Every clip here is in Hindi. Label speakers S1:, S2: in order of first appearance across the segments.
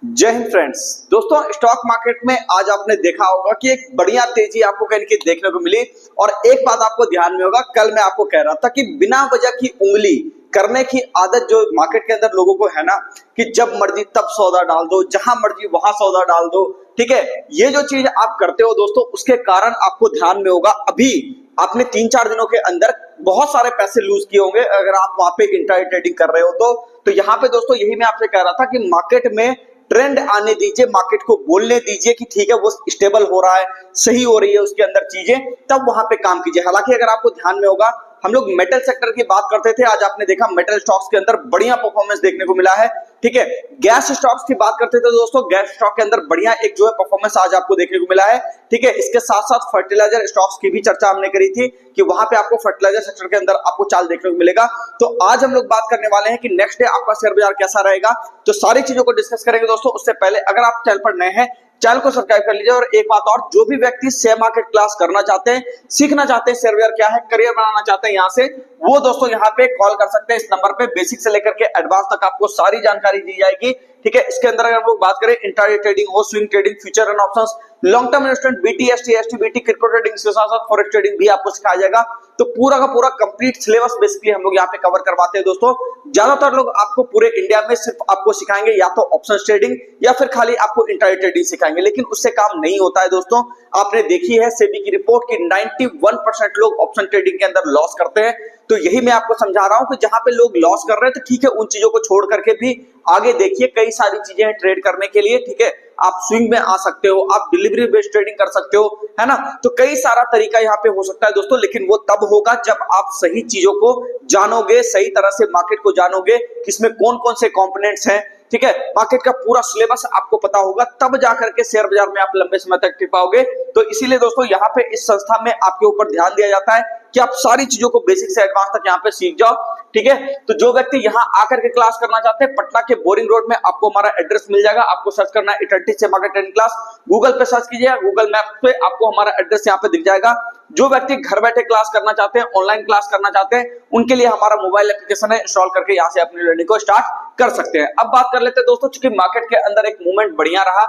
S1: जय हिंद फ्रेंड्स। दोस्तों, स्टॉक मार्केट में आज आपने देखा होगा कि एक बढ़िया तेजी आपको कहीं की देखने को मिली। और एक बात आपको ध्यान में होगा, कल मैं आपको कह रहा था कि बिना वजह की उंगली करने की आदत जो मार्केट के अंदर लोगों को है ना, कि जब मर्जी तब सौदा डाल दो, जहां मर्जी वहां सौदा डाल दो। ठीक है, ये जो चीज आप करते हो दोस्तों, उसके कारण आपको ध्यान में होगा अभी आपने 3-4 दिनों के अंदर बहुत सारे पैसे लूज किए होंगे अगर आप वहां पे इंट्राडे ट्रेडिंग कर रहे हो तो यहाँ पे दोस्तों यही मैं आपसे कह रहा था कि मार्केट में ट्रेंड आने दीजिए, मार्केट को बोलने दीजिए कि ठीक है वो स्टेबल हो रहा है, सही हो रही है उसके अंदर चीजें, तब वहां पे काम कीजिए। हालांकि अगर आपको ध्यान में होगा, हम लोग मेटल सेक्टर की बात करते थे, आज आपने देखा मेटल स्टॉक्स के अंदर बढ़िया परफॉर्मेंस देखने को मिला है। ठीक है, गैस स्टॉक्स की बात करते थे दोस्तों, गैस स्टॉक के अंदर बढ़िया एक जो है परफॉर्मेंस आज आपको देखने को मिला है। ठीक है, इसके साथ साथ फर्टिलाइजर स्टॉक्स की भी चर्चा हमने करी थी कि वहां पे आपको फर्टिलाइजर सेक्टर के अंदर आपको चाल देखने को मिलेगा। तो आज हम लोग बात करने वाले हैं कि नेक्स्ट डे आपका शेयर बाजार कैसा रहेगा, तो सारी चीजों को डिस्कस करेंगे दोस्तों। उससे पहले अगर आप चैनल पर नए हैं, चैनल को सब्सक्राइब कर लीजिए। और एक बात और, जो भी व्यक्ति शेयर मार्केट क्लास करना चाहते हैं, सीखना चाहते हैं शेयर बाजार क्या है, करियर बनाना चाहते हैं यहाँ से, वो दोस्तों यहाँ पे कॉल कर सकते हैं इस नंबर पे। बेसिक से लेकर के एडवांस तक आपको सारी जानकारी दी जाएगी। ठीक है, इसके अंदर अगर हम लोग बात करें इंट्राडे ट्रेडिंग हो, swing trading, future and options, long term investment, BT, ST, BT, crypto trading के साथ साथ फॉरेक्स ट्रेडिंग भी आपको सिखाया जाएगा। तो पूरा का पूरा कंप्लीट सिलेबस बेसिकली हम लोग यहाँ पे कवर करवाते हैं दोस्तों। ज्यादातर लोग आपको पूरे इंडिया में सिर्फ आपको सिखाएंगे या तो ऑप्शंस ट्रेडिंग या फिर खाली आपको इंट्राडे ट्रेडिंग सिखाएंगे, लेकिन उससे काम नहीं होता है दोस्तों। आपने देखी है सेबी की रिपोर्ट कि 91% लोग ऑप्शन ट्रेडिंग के अंदर लॉस करते हैं। तो यही मैं आपको समझा रहा हूं कि जहां पे लोग लॉस कर रहे हैं, तो ठीक है उन चीजों को छोड़ करके भी आगे देखिए, कई सारी चीजें हैं ट्रेड करने के लिए। ठीक है, आप स्विंग में आ सकते हो, आप डिलीवरी बेस्ड ट्रेडिंग कर सकते हो, है ना। तो कई सारा तरीका यहाँ पे हो सकता है दोस्तों, लेकिन वो तब होगा जब आप सही चीजों को जानोगे, सही तरह से मार्केट को जानोगे, किसमें कौन कौन से कंपोनेंट्स हैं। ठीक है, मार्केट का पूरा सिलेबस आपको पता होगा, तब जाकर के शेयर बाजार में आप लंबे समय तक टिक पाओगे। तो इसीलिए दोस्तों यहाँ पे इस संस्था में आपके ऊपर ध्यान दिया जाता है कि आप सारी चीजों को बेसिक से एडवांस तक यहाँ पे सीख जाओ। ठीक है, तो जो व्यक्ति यहाँ आकर के क्लास करना चाहते हैं, पटना के बोरिंग रोड में आपको हमारा एड्रेस मिल जाएगा। आपको सर्च करना है इटंटी मार्केट ट्रेडिंग क्लास, गूगल पे सर्च कीजिएगा, गूगल मैप पे आपको हमारा एड्रेस यहाँ पे दिख जाएगा। जो व्यक्ति घर बैठे क्लास करना चाहते हैं, ऑनलाइन क्लास करना चाहते हैं, उनके लिए हमारा मोबाइल एप्लीकेशन है, इंस्टॉल करके यहाँ से अपनी लर्निंग को स्टार्ट कर सकते हैं। अब बात कर लेते हैं दोस्तों, चूंकि मार्केट के अंदर एक मूवमेंट बढ़िया रहा,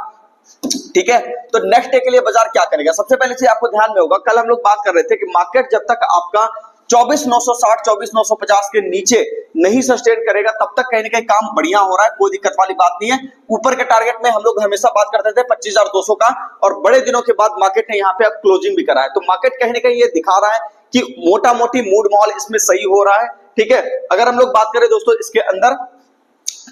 S1: ठीक है, तो नेक्स्ट डे के लिए बाजार क्या करेगा। सबसे पहले चीज आपको ध्यान में होगा, कल हम लोग बात कर रहे थे कि मार्केट जब तक आपका 24,960 24,950 के नीचे नहीं सस्टेन करेगा, तब तक कहीं ना कहीं काम बढ़िया हो रहा है, कोई दिक्कत वाली बात नहीं है। ऊपर के टारगेट में हम लोग हमेशा बात करते थे 25,200 का, और बड़े दिनों के बाद मार्केट ने यहाँ पे अब क्लोजिंग भी करा है। तो मार्केट कहीं ना कहीं ये दिखा रहा है कि मोटा मोटी मूड माहौल इसमें सही हो रहा है। ठीक है, अगर हम लोग बात करें दोस्तों इसके अंदर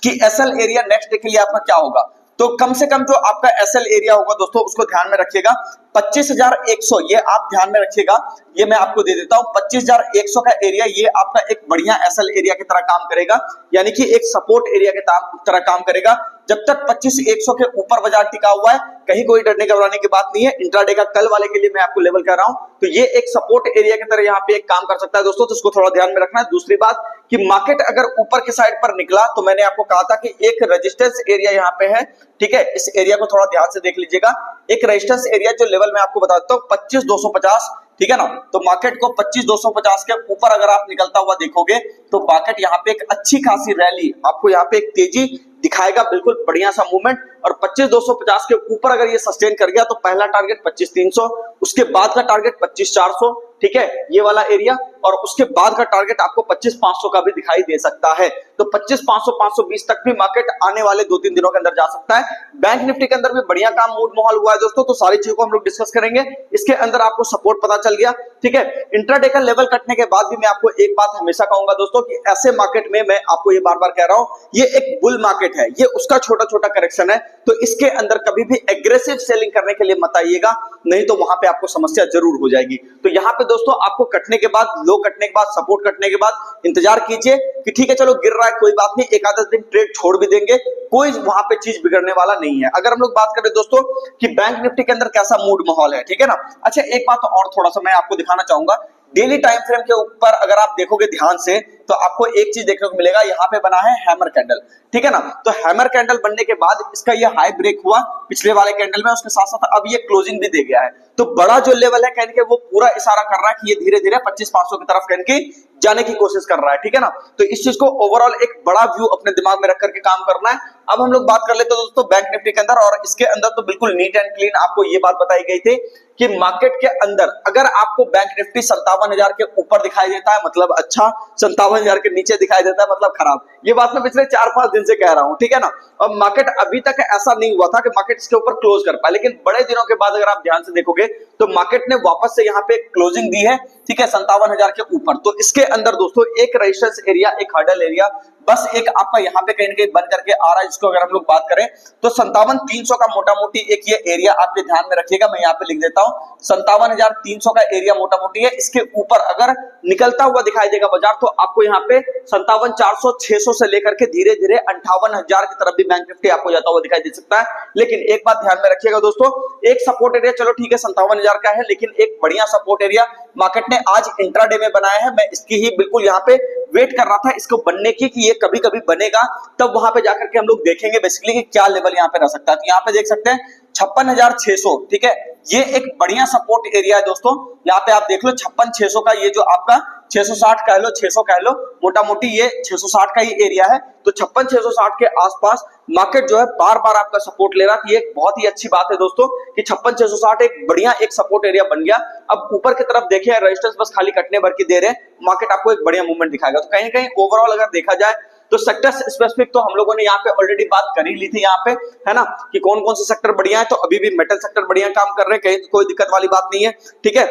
S1: कि एसएल एरिया नेक्स्ट डे के लिए आपका क्या होगा, तो कम से कम जो आपका एसएल एरिया होगा दोस्तों, उसको ध्यान में रखिएगा 25,100, ये आप ध्यान में रखिएगा। ये मैं आपको दे देता हूं 25,100 का एरिया, ये आपका एक बढ़िया एसएल एरिया की तरह काम करेगा, यानी कि एक सपोर्ट एरिया की तरह काम करेगा। जब तक 25,100 के ऊपर बाजार टिका हुआ है, कहीं कोई डरने घबराने की बात नहीं है। इंट्राडे का कल वाले के लिए मैं आपको लेवल कर रहा हूं, तो ये एक सपोर्ट एरिया की तरह यहाँ पे एक काम कर सकता है दोस्तों, तो इसको थोड़ा ध्यान में रखना है। दूसरी बात कि मार्केट अगर ऊपर के साइड पर निकला, तो मैंने आपको कहा था कि एक रेजिस्टेंस एरिया यहाँ पे है। ठीक है, इस एरिया को थोड़ा ध्यान से देख लीजिएगा। एक रेजिस्टेंस एरिया जो लेवल मैं आपको बताता हूँ 25,250, ठीक है ना। तो मार्केट को 25,250 के ऊपर अगर आप निकलता हुआ देखोगे, तो मार्केट यहाँ पे एक अच्छी खासी रैली, आपको यहाँ पे एक तेजी दिखाएगा, बिल्कुल बढ़िया सा मूवमेंट। और 25,250 के ऊपर अगर ये सस्टेन कर गया, तो पहला टारगेट 25,300, उसके बाद का टारगेट 25,400, ठीक है, ये वाला एरिया, और उसके बाद का टारगेट आपको 25,500 का भी दिखाई दे सकता है। तो 25,500 520 तक भी मार्केट आने वाले 2-3 दिनों के अंदर जा सकता है। बैंक निफ्टी के अंदर भी बढ़िया काम मूड माहौल हुआ है दोस्तों, तो सारी चीजों को हम लोग डिस्कस करेंगे। इसके अंदर आपको सपोर्ट पता चल गया। ठीक है, इंट्राडे का लेवल कटने के बाद भी मैं आपको एक बात हमेशा कहूंगा दोस्तों, कि ऐसे मार्केट में मैं आपको ये बार बार कह रहा हूं, ये एक बुल मार्केट है, ये उसका छोटा छोटा करेक्शन है। तो इसके अंदर कभी भी एग्रेसिव सेलिंग करने के लिए मत आइएगा, नहीं तो वहां पे आपको समस्या जरूर हो जाएगी। तो यहाँ पे दोस्तों आपको कटने के बाद, लो कटने के बाद, सपोर्ट कटने के बाद इंतजार कीजिए कि ठीक है चलो गिर रहा है कोई बात नहीं, एक आधा दिन ट्रेड छोड़ भी देंगे, कोई वहां पे चीज बिगड़ने वाला नहीं है। अगर हम लोग बात करें दोस्तों कि बैंक निफ्टी के अंदर कैसा मूड माहौल है, ठीक है ना। अच्छा, एक बात और थोड़ा सा मैं आपको दिखाना चाहूंगा, डेली टाइम फ्रेम के ऊपर अगर आप देखोगे ध्यान से, तो आपको एक चीज देखने को मिलेगा, यहाँ पे बना है हैमर कैंडल, ठीक है ना। तो हैमर कैंडल बनने के बाद इसका ये हाई ब्रेक हुआ पिछले वाले कैंडल में, उसके साथ साथ अब ये क्लोजिंग भी दे गया है। तो बड़ा जो लेवल है कहने के वो पूरा इशारा कर रहा है कि ये धीरे धीरे 25,500 की तरफ कहने की जाने की कोशिश कर रहा है, ठीक है ना। तो इस चीज को ओवरऑल एक बड़ा व्यू अपने दिमाग में रख करके काम करना है। अब हम लोग बात कर लेते हैं दोस्तों बैंक निफ्टी के अंदर, और इसके अंदर तो बिल्कुल नीट एंड क्लीन आपको ये बात बताई गई थी कि मार्केट के अंदर अगर आपको बैंक निफ्टी 57,000 के ऊपर दिखाई देता है मतलब अच्छा, 57,000 के नीचे दिखाई देता है मतलब खराब। ये बात मैं पिछले 4-5 दिन से कह रहा हूं, ठीक है ना। और मार्केट अभी तक ऐसा नहीं हुआ था कि मार्केट इसके ऊपर क्लोज कर पाए, लेकिन बड़े दिनों के बाद अगर आप ध्यान से देखोगे तो मार्केट ने वापस से यहाँ पे क्लोजिंग दी है, ठीक है, 57,000 के ऊपर। तो इसके अंदर दोस्तों एक रेजिस्टेंस एरिया, एक हर्डल एरिया बस एक आपका यहाँ पे कहीं ना कहीं बन करके आ रहा है, जिसको अगर हम लोग बात करें तो 57,300 का मोटा मोटी एक ये एरिया आपके ध्यान में रखिएगा। मैं यहाँ पे लिख देता हूँ 57,300 का एरिया मोटा मोटी है। इसके ऊपर अगर निकलता हुआ दिखाई देगा बाजार तो आपको यहाँ पे 57,400 600 से लेकर के धीरे धीरे 58,000 की तरफ भी बैंक निफ्टी आपको जाता हुआ दिखाई दे सकता है। लेकिन एक बात ध्यान में रखिएगा दोस्तों, एक सपोर्ट एरिया चलो ठीक है 57,000 का है, लेकिन एक बढ़िया सपोर्ट एरिया मार्केट ने आज इंट्राडे में बनाया है। मैं इसकी ही बिल्कुल यहाँ पे वेट कर रहा था इसको बनने की कि ये कभी कभी बनेगा, तब वहां पे जाकर के हम लोग देखेंगे बेसिकली कि क्या लेवल यहाँ पे रह सकता है। तो यहाँ पे देख सकते हैं 56,600, ठीक है, ये एक बढ़िया सपोर्ट एरिया है दोस्तों। यहाँ पे आप देख लो 56,600 का, ये जो आपका 660 कह लो 600 कह लो, मोटा मोटी ये 660 का ही एरिया है। तो 56,660 के आसपास मार्केट जो है बार बार आपका सपोर्ट ले रहा है। ये एक बहुत ही अच्छी बात है दोस्तों कि 56,660 एक बढ़िया एक सपोर्ट एरिया बन गया। अब ऊपर की तरफ देखिए रेजिस्टेंस बस खाली कटने भर की दे रहे हैं, मार्केट आपको एक बढ़िया मूवमेंट दिखाएगा। तो कहीं ना कहीं ओवरऑल अगर देखा जाए तो सेक्टर स्पेसिफिक तो हम लोगों ने यहाँ पे ऑलरेडी बात कर ही ली थी यहाँ पे, है ना, कि कौन कौन से सेक्टर बढ़िया है। तो अभी भी मेटल सेक्टर बढ़िया काम कर रहे हैं, कहीं कोई दिक्कत वाली बात नहीं है, ठीक है।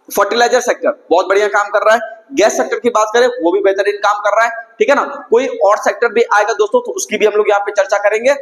S1: फर्टिलाइजर सेक्टर बहुत बढ़िया काम कर रहा है। गैस सेक्टर की बात करें वो भी बेहतरीन काम कर रहा है, ठीक है ना। कोई और सेक्टर भी आएगा दोस्तों तो उसकी भी हम लोग यहाँ पे चर्चा करेंगे।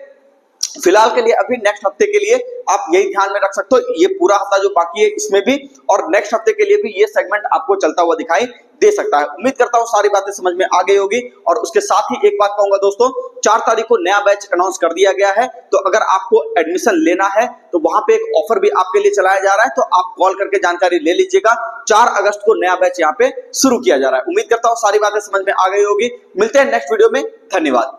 S1: फिलहाल के लिए अभी नेक्स्ट हफ्ते के लिए आप यही ध्यान में रख सकते हो, ये पूरा हफ्ता जो बाकी है इसमें भी, और नेक्स्ट हफ्ते के लिए भी ये सेगमेंट आपको चलता हुआ दिखाई दे सकता है। उम्मीद करता हूं सारी बातें समझ में आ गई होगी। और उसके साथ ही एक बात कहूंगा दोस्तों, 4 तारीख को नया बैच अनाउंस कर दिया गया है। तो अगर आपको एडमिशन लेना है तो वहां पे एक ऑफर भी आपके लिए चलाया जा रहा है, तो आप कॉल करके जानकारी ले लीजिएगा। 4 अगस्त को नया बैच यहाँ पे शुरू किया जा रहा है। उम्मीद करता हूं सारी बातें समझ में आ गई होगी। मिलते हैं नेक्स्ट वीडियो में, धन्यवाद।